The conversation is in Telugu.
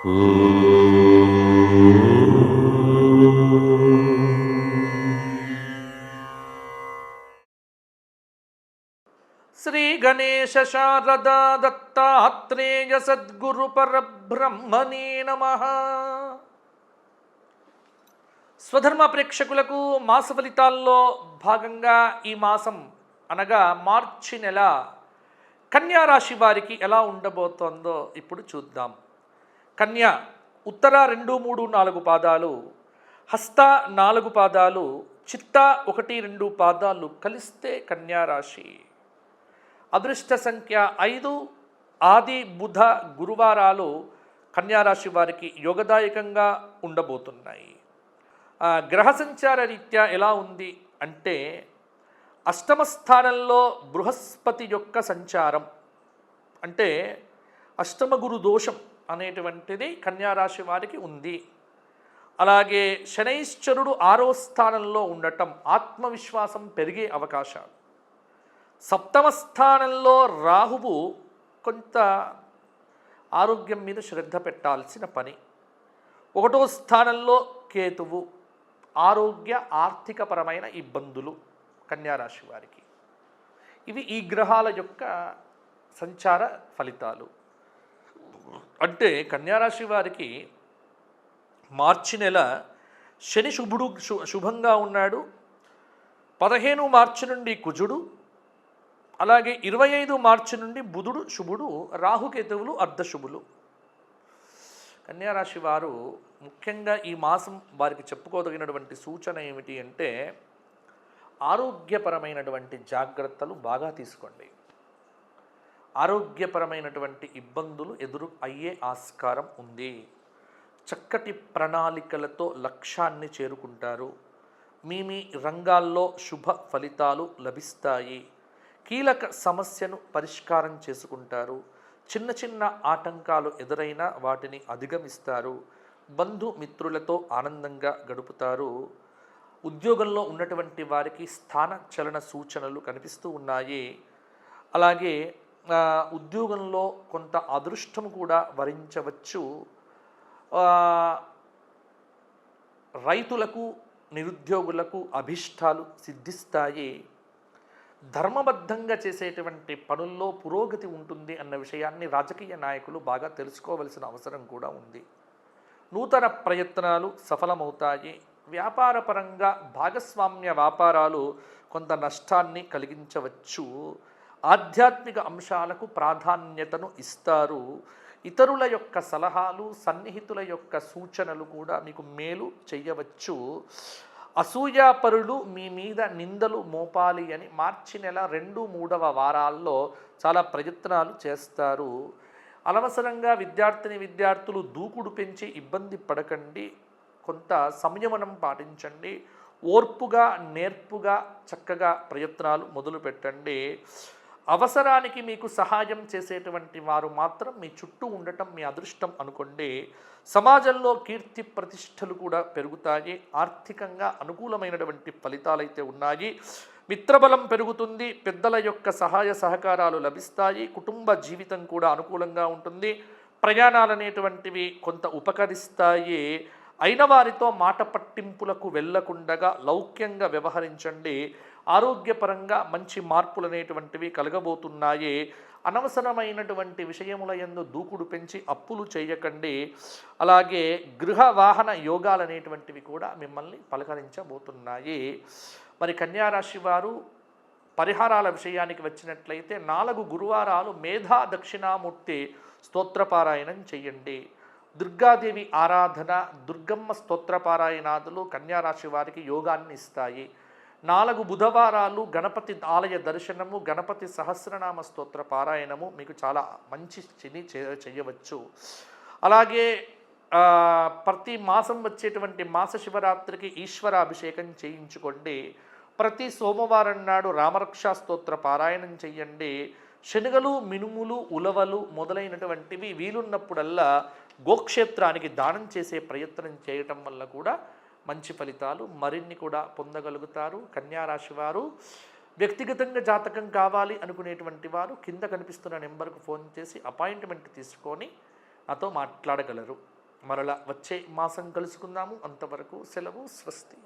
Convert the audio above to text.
శ్రీ గణేశ శారదా దత్తాత్రేయ సద్గురు పరబ్రహ్మణే నమః. స్వధర్మ ప్రేక్షకులకు మాస ఫలితాల్లో భాగంగా ఈ మాసం అనగా మార్చి నెల కన్యా రాశి వారికి ఎలా ఉండబోతోందో ఇప్పుడు చూద్దాం. కన్య ఉత్తర 2, 3, 4 పాదాలు, హస్త 4 పాదాలు, చిత్త 1, 2 పాదాలు కలిస్తే కన్యా రాశి. అదృష్ట సంఖ్య 5. ఆది, బుధ, గురువారాలు కన్యారాశి వారికి యోగదాయకంగా ఉండబోతున్నాయి. గ్రహ సంచార రీత్యా ఎలా ఉంది అంటే, అష్టమ స్థానంలో బృహస్పతి యొక్క సంచారం, అంటే అష్టమ గురు దోషం అనేటువంటిది కన్యారాశి వారికి ఉంది. అలాగే శనైశ్చరుడు 6వ స్థానంలో ఉండటం ఆత్మవిశ్వాసం పెరిగే అవకాశాలు. సప్తమ స్థానంలో రాహువు కొంత ఆరోగ్యం మీద శ్రద్ధ పెట్టాల్సిన పని. 1వ స్థానంలో కేతువు ఆరోగ్య ఆర్థికపరమైన ఇబ్బందులు కన్యారాశి వారికి. ఇవి ఈ గ్రహాల యొక్క సంచార ఫలితాలు. అంటే కన్యారాశి వారికి మార్చి నెల శని శుభంగా ఉన్నాడు. 15 మార్చి నుండి కుజుడు, అలాగే 25 మార్చి నుండి బుధుడు శుభుడు, రాహుకేతువులు అర్ధశుభులు. కన్యారాశి వారు ముఖ్యంగా ఈ మాసం వారికి చెప్పుకోదగినటువంటి సూచన ఏమిటి అంటే, ఆరోగ్యపరమైనటువంటి జాగ్రత్తలు బాగా తీసుకోండి. ఆరోగ్యపరమైనటువంటి ఇబ్బందులు ఎదురు అయ్యే ఆస్కారం ఉంది. చక్కటి ప్రణాళికలతో లక్ష్యాన్ని చేరుకుంటారు. మీ రంగాల్లో శుభ ఫలితాలు లభిస్తాయి. కీలక సమస్యను పరిష్కారం చేసుకుంటారు. చిన్న చిన్న ఆటంకాలు ఎదురైనా వాటిని అధిగమిస్తారు. బంధుమిత్రులతో ఆనందంగా గడుపుతారు. ఉద్యోగంలో ఉన్నటువంటి వారికి స్థాన చలన సూచనలు కనిపిస్తూ ఉన్నాయి. అలాగే ఉద్యోగంలో కొంత అదృష్టం కూడా వరించవచ్చు. రైతులకు, నిరుద్యోగులకు అభిష్టాలు సిద్ధిస్తాయి. ధర్మబద్ధంగా చేసేటువంటి పనుల్లో పురోగతి ఉంటుంది అన్న విషయాన్ని రాజకీయ నాయకులు బాగా తెలుసుకోవలసిన అవసరం కూడా ఉంది. నూతన ప్రయత్నాలు సఫలమవుతాయి. వ్యాపారపరంగా భాగస్వామ్య వ్యాపారాలు కొంత నష్టాన్ని కలిగించవచ్చు. ఆధ్యాత్మిక అంశాలకు ప్రాధాన్యతను ఇస్తారు. ఇతరుల యొక్క సలహాలు, సన్నిహితుల యొక్క సూచనలు కూడా మీకు మేలు చేయవచ్చు. అసూయాపరులు మీ మీద నిందలు మోపాలి అని మార్చి నెల 2, 3వ వారాల్లో చాలా ప్రయత్నాలు చేస్తారు. అనవసరంగా విద్యార్థులు దూకుడు పెంచి ఇబ్బంది పడకండి. కొంత సంయమనం పాటించండి. ఓర్పుగా, నేర్పుగా చక్కగా ప్రయత్నాలు మొదలు పెట్టండి. అవసరానికి మీకు సహాయం చేసేటువంటి వారు మాత్రం మీ చుట్టూ ఉండటం మీ అదృష్టం అనుకోండి. సమాజంలో కీర్తి ప్రతిష్టలు కూడా పెరుగుతాయి. ఆర్థికంగా అనుకూలమైనటువంటి ఫలితాలైతే ఉన్నాయి. మిత్రబలం పెరుగుతుంది. పెద్దల యొక్క సహాయ సహకారాలు లభిస్తాయి. కుటుంబ జీవితం కూడా అనుకూలంగా ఉంటుంది. ప్రయాణాలు అనేటువంటివి కొంత ఉపకరిస్తాయి. అయిన వారితో మాట పట్టింపులకు వెళ్లకుండగా లౌక్యంగా వ్యవహరించండి. ఆరోగ్యపరంగా మంచి మార్పులు అనేటువంటివి కలగబోతున్నాయి. అనవసరమైనటువంటి విషయముల యందు దూకుడు పెంచి అప్పులు చేయకండి. అలాగే గృహ వాహన యోగాలు అనేటువంటివి కూడా మిమ్మల్ని పలకరించబోతున్నాయి. మరి కన్యారాశి వారు పరిహారాల విషయానికి వచ్చినట్లయితే 4 గురువారాలు మేధా దక్షిణామూర్తి స్తోత్రపారాయణం చెయ్యండి. దుర్గాదేవి ఆరాధన, దుర్గమ్మ స్తోత్రపారాయణాదులు కన్యారాశి వారికి యోగాన్ని ఇస్తాయి. 4 బుధవారాలు గణపతి ఆలయ దర్శనము, గణపతి సహస్రనామ స్తోత్ర పారాయణము మీకు చాలా మంచి చేయవచ్చు. అలాగే ప్రతి మాసం వచ్చేటువంటి మాస శివరాత్రికి ఈశ్వర అభిషేకం చేయించుకోండి. ప్రతి సోమవారం నాడు రామరక్షా స్తోత్ర పారాయణం చెయ్యండి. శనగలు, మినుములు, ఉలవలు మొదలైనటువంటివి వీలున్నప్పుడల్లా గోక్షేత్రానికి దానం చేసే ప్రయత్నం చేయటం వల్ల కూడా మంచి ఫలితాలు మరిన్ని కూడా పొందగలుగుతారు. కన్యారాశి వారు వ్యక్తిగతంగా జాతకం కావాలి అనుకునేటువంటి వారు కింద కనిపిస్తున్న నెంబర్కు ఫోన్ చేసి అపాయింట్మెంట్ తీసుకొని నాతో మాట్లాడగలరు. మరలా వచ్చే మాసం కలుసుకుందాము. అంతవరకు సెలవు. స్వస్తి.